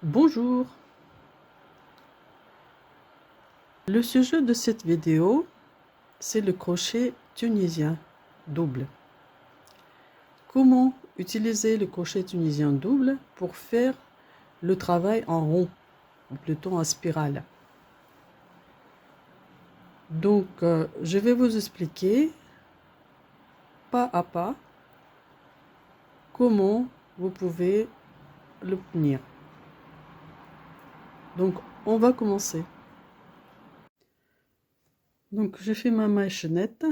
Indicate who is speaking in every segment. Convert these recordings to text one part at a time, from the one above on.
Speaker 1: Bonjour, le sujet de cette vidéo, c'est le crochet tunisien double. Comment utiliser le crochet tunisien double pour faire le travail en rond, ou plutôt en spirale. Donc, je vais vous expliquer pas à pas comment vous pouvez l'obtenir. Donc, on va commencer. Donc, j'ai fait ma maille chaînette.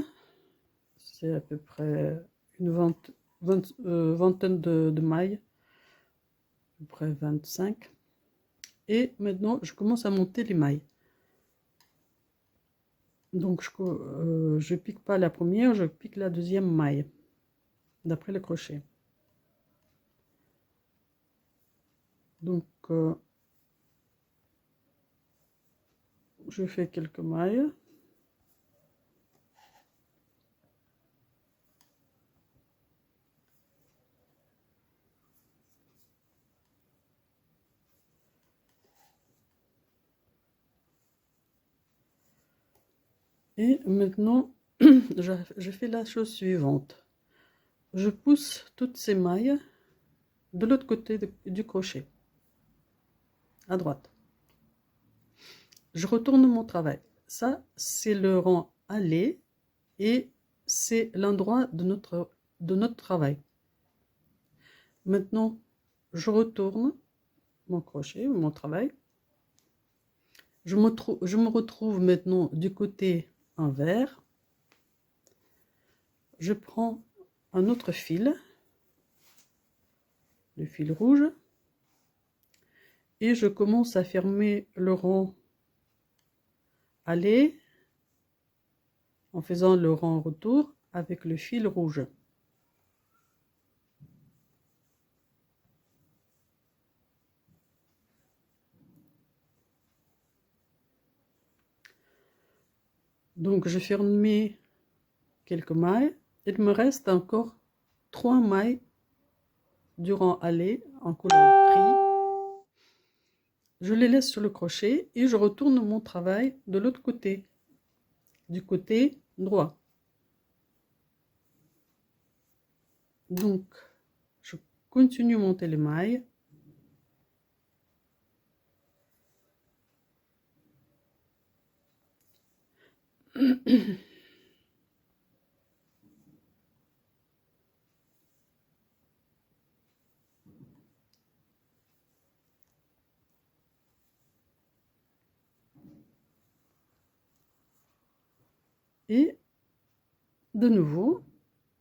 Speaker 1: C'est à peu près une vingtaine de mailles, à peu près 25. Et maintenant, je commence à monter les mailles. Donc, je pique pas la première, je pique la deuxième maille, d'après le crochet. Donc, je fais quelques mailles. Et maintenant, je fais la chose suivante. Je pousse toutes ces mailles de l'autre côté du crochet, à droite. Je retourne mon travail. Ça, c'est le rang aller et c'est l'endroit de notre travail. Maintenant, je retourne mon crochet, mon travail. Je me retrouve maintenant du côté envers. Je prends un autre fil, le fil rouge, et je commence à fermer le rang aller en faisant le rang retour avec le fil rouge. Donc je ferme quelques mailles. Il me reste encore 3 mailles du rang aller en couleur gris. Je les laisse sur le crochet et je retourne mon travail de l'autre côté, du côté droit. Donc, je continue à monter les mailles. Et de nouveau,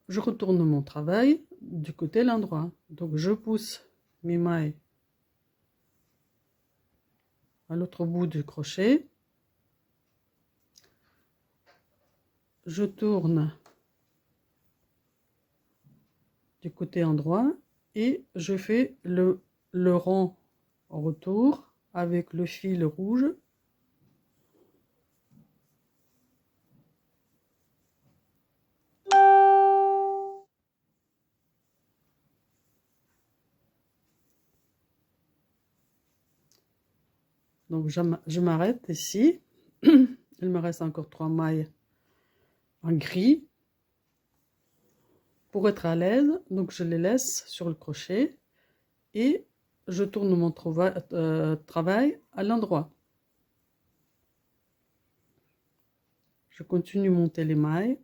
Speaker 1: je retourne mon travail du côté l'endroit. Donc, je pousse mes mailles à l'autre bout du crochet. Je tourne du côté endroit et je fais le rang en retour avec le fil rouge. Donc je m'arrête ici. Il me reste encore 3 mailles en gris pour être à l'aise. Donc je les laisse sur le crochet et je tourne mon travail à l'endroit. Je continue à monter les mailles.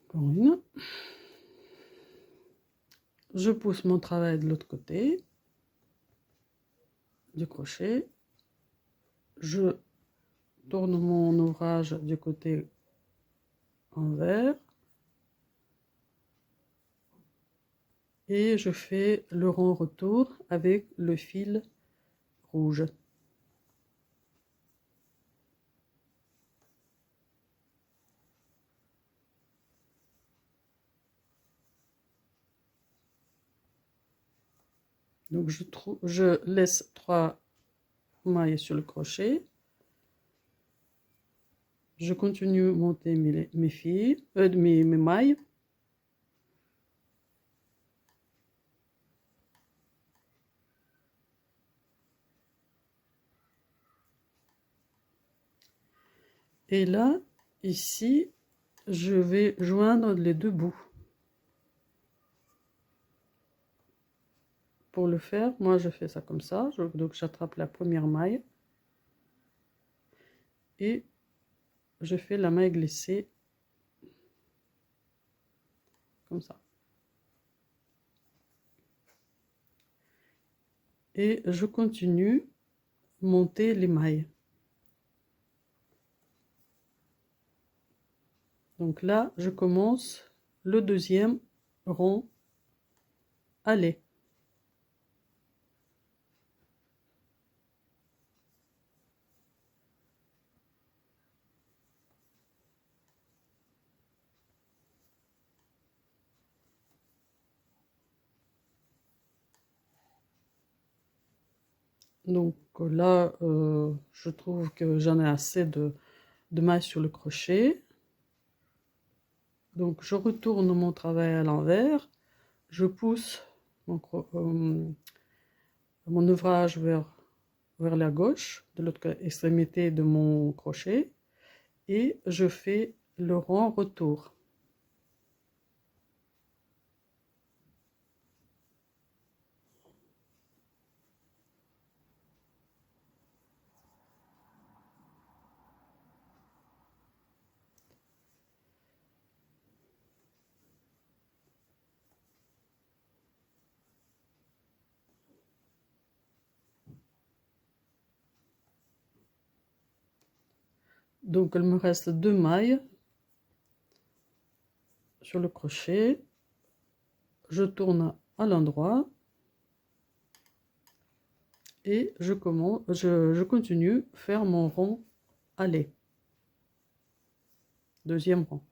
Speaker 1: Encore une. Je pousse mon travail de l'autre côté du crochet. Je tourne mon ouvrage du côté envers. Et je fais le rang retour avec le fil rouge. Donc je laisse 3 mailles sur le crochet. Je continue à monter mes mailles. Et là, ici, je vais joindre les deux bouts. Pour le faire, moi je fais ça comme ça. Donc j'attrape la première maille et je fais la maille glissée comme ça. Et je continue à monter les mailles. Donc là, je commence le deuxième rang aller. Donc là, je trouve que j'en ai assez de mailles sur le crochet. Donc je retourne mon travail à l'envers. Je pousse mon ouvrage vers la gauche, de l'autre extrémité de mon crochet, et je fais le rang retour. Donc il me reste 2 mailles sur le crochet. Je tourne à l'endroit et je continue à faire mon rang aller. Deuxième rang.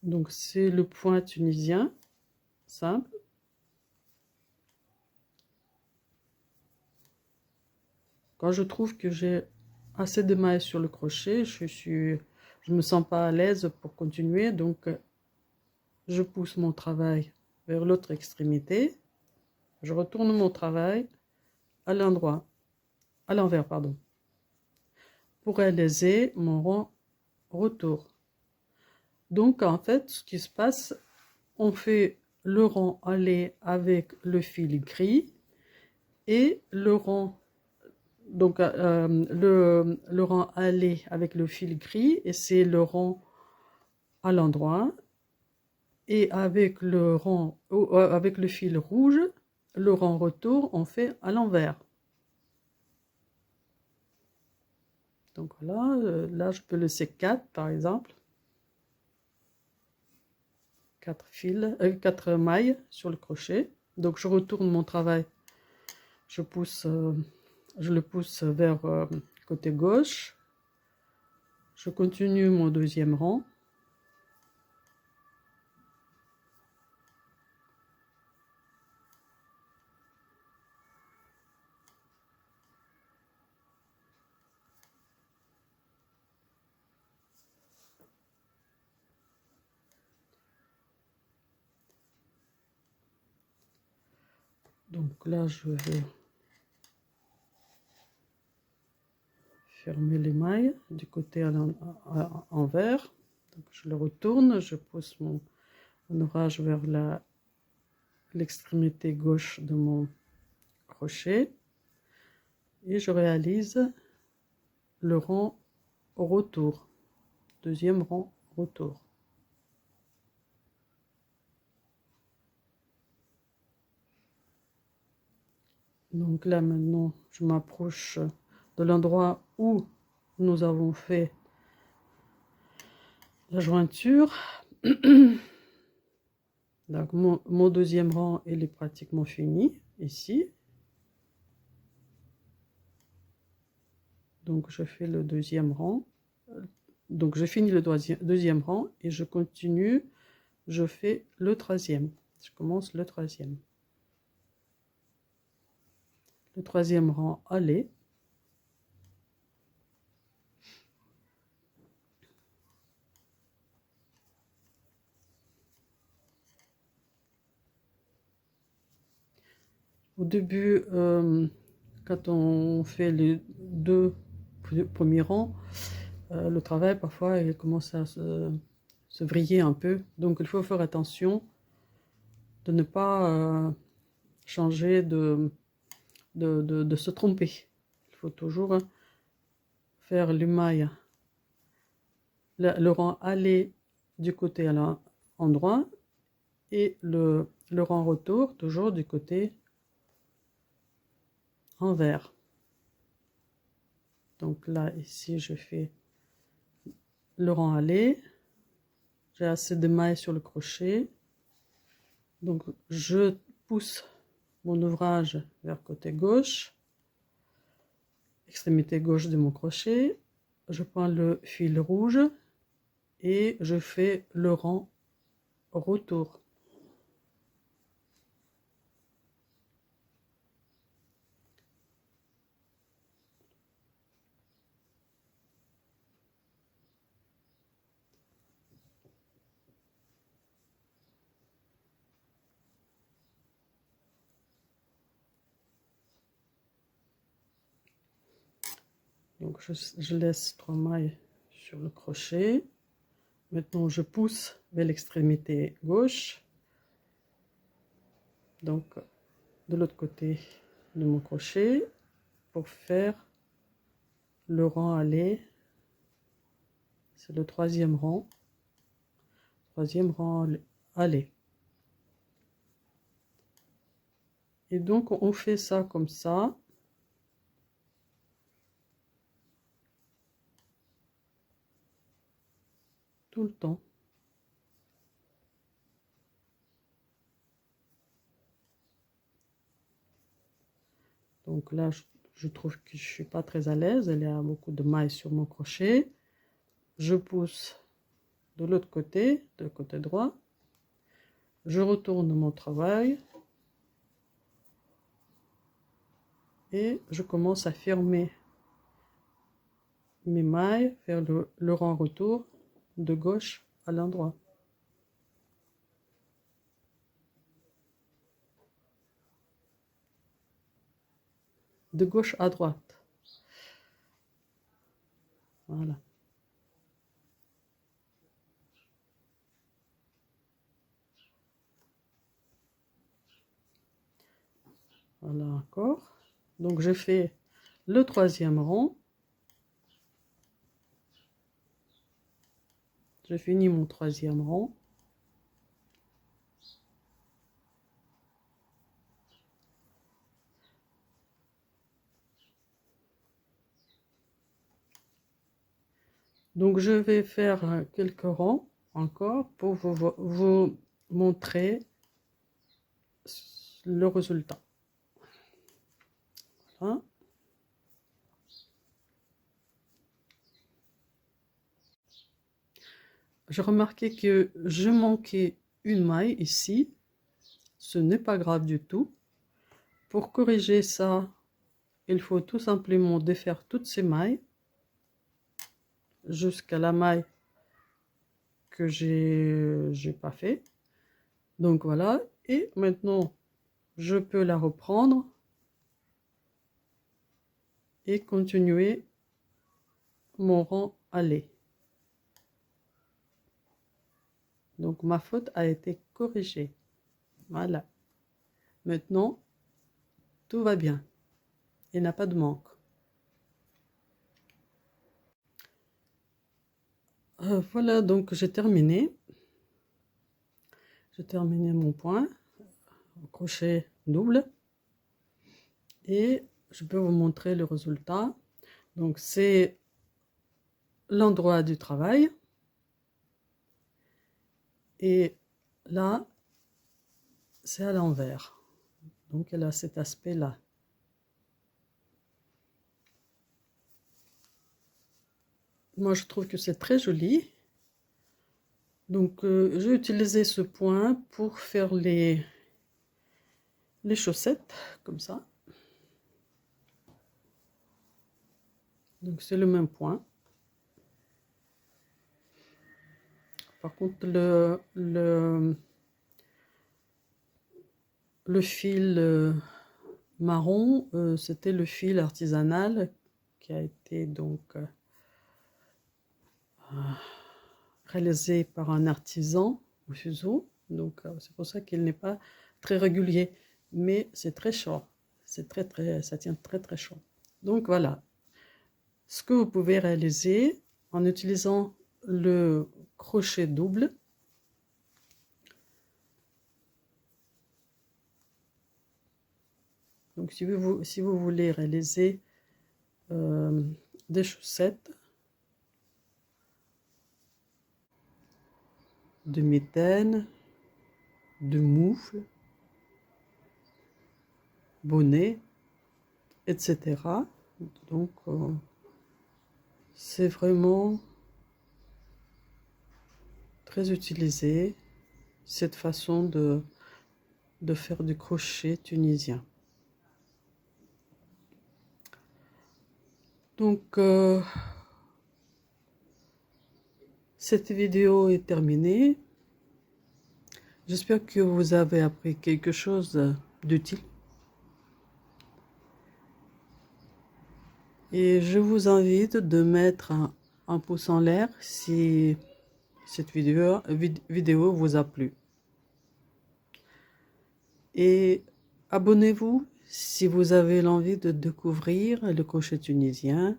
Speaker 1: Donc c'est le point tunisien, simple. Quand je trouve que j'ai assez de mailles sur le crochet, je me sens pas à l'aise pour continuer, donc je pousse mon travail vers l'autre extrémité. Je retourne mon travail à l'envers, pardon, pour réaliser mon rang retour. Donc en fait, ce qui se passe, on fait le rang aller avec le fil gris et le rang le rang aller avec le fil gris, et c'est le rang à l'endroit, et avec avec le fil rouge, le rang retour, on fait à l'envers. Donc voilà, là je peux laisser 4 par exemple. 4 mailles sur le crochet. Donc je retourne mon travail, je le pousse vers côté gauche. Je continue mon deuxième rang. Donc là, je vais fermer les mailles du côté envers. Donc je le retourne, je pousse mon ouvrage vers l'extrémité gauche de mon crochet et je réalise le rang retour, deuxième rang retour. Donc là maintenant, je m'approche de l'endroit où nous avons fait la jointure. Donc mon deuxième rang, il est pratiquement fini ici. Donc je fais le deuxième rang. Donc je finis le deuxième rang et je continue. Je fais le troisième. Je commence le troisième. Le troisième rang, aller. Au début, quand on fait les deux premiers rangs, le travail parfois il commence à se vriller un peu. Donc il faut faire attention de ne pas changer de se tromper. Il faut toujours faire l'email, le rang aller du côté à l'endroit et le rang retour toujours du côté envers. Donc là, ici, je fais le rang aller. J'ai assez de mailles sur le crochet. Donc, je pousse mon ouvrage vers côté gauche, extrémité gauche de mon crochet. Je prends le fil rouge et je fais le rang retour. Donc je laisse 3 mailles sur le crochet. Maintenant je pousse vers l'extrémité gauche. Donc de l'autre côté de mon crochet pour faire le rang aller. C'est le troisième rang. Troisième rang aller. Et donc on fait ça comme ça. Tout le temps. Donc là, je trouve que je suis pas très à l'aise. Il y a beaucoup de mailles sur mon crochet. Je pousse de l'autre côté, de côté droit. Je retourne mon travail. Et je commence à fermer mes mailles, faire le rang retour de gauche à l'endroit. De gauche à droite. Voilà. Voilà encore. Donc je fais le troisième rang. Je finis mon troisième rang. Donc je vais faire quelques rangs encore pour vous montrer le résultat. Voilà. J'ai remarqué que je manquais une maille ici. Ce n'est pas grave du tout. Pour corriger ça, il faut tout simplement défaire toutes ces mailles jusqu'à la maille que j'ai pas fait. Donc voilà. Et maintenant, je peux la reprendre et continuer mon rang aller. Donc ma faute a été corrigée. Voilà. Maintenant, tout va bien. Il n'y a pas de manque. Voilà, donc j'ai terminé. J'ai terminé mon point au crochet double. Et je peux vous montrer le résultat. Donc c'est l'endroit du travail. Et là, c'est à l'envers. Donc elle a cet aspect-là. Moi je trouve que c'est très joli. Donc j'ai utilisé ce point pour faire les chaussettes, comme ça. Donc c'est le même point. Par contre le fil marron, c'était le fil artisanal qui a été donc réalisé par un artisan au fuseau. Donc c'est pour ça qu'il n'est pas très régulier, mais c'est très chaud. C'est ça tient très chaud. Donc voilà ce que vous pouvez réaliser en utilisant le crochet double. Donc si vous voulez réaliser des chaussettes, de mitaines, de moufles, bonnets, etc. Donc c'est vraiment très utilisé cette façon de faire du crochet tunisien. Donc cette vidéo est terminée. J'espère que vous avez appris quelque chose d'utile. Et je vous invite de mettre un pouce en l'air si cette vidéo vous a plu. Et abonnez-vous si vous avez l'envie de découvrir le crochet tunisien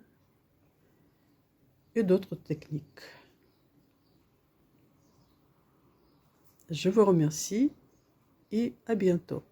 Speaker 1: et d'autres techniques. Je vous remercie et à bientôt.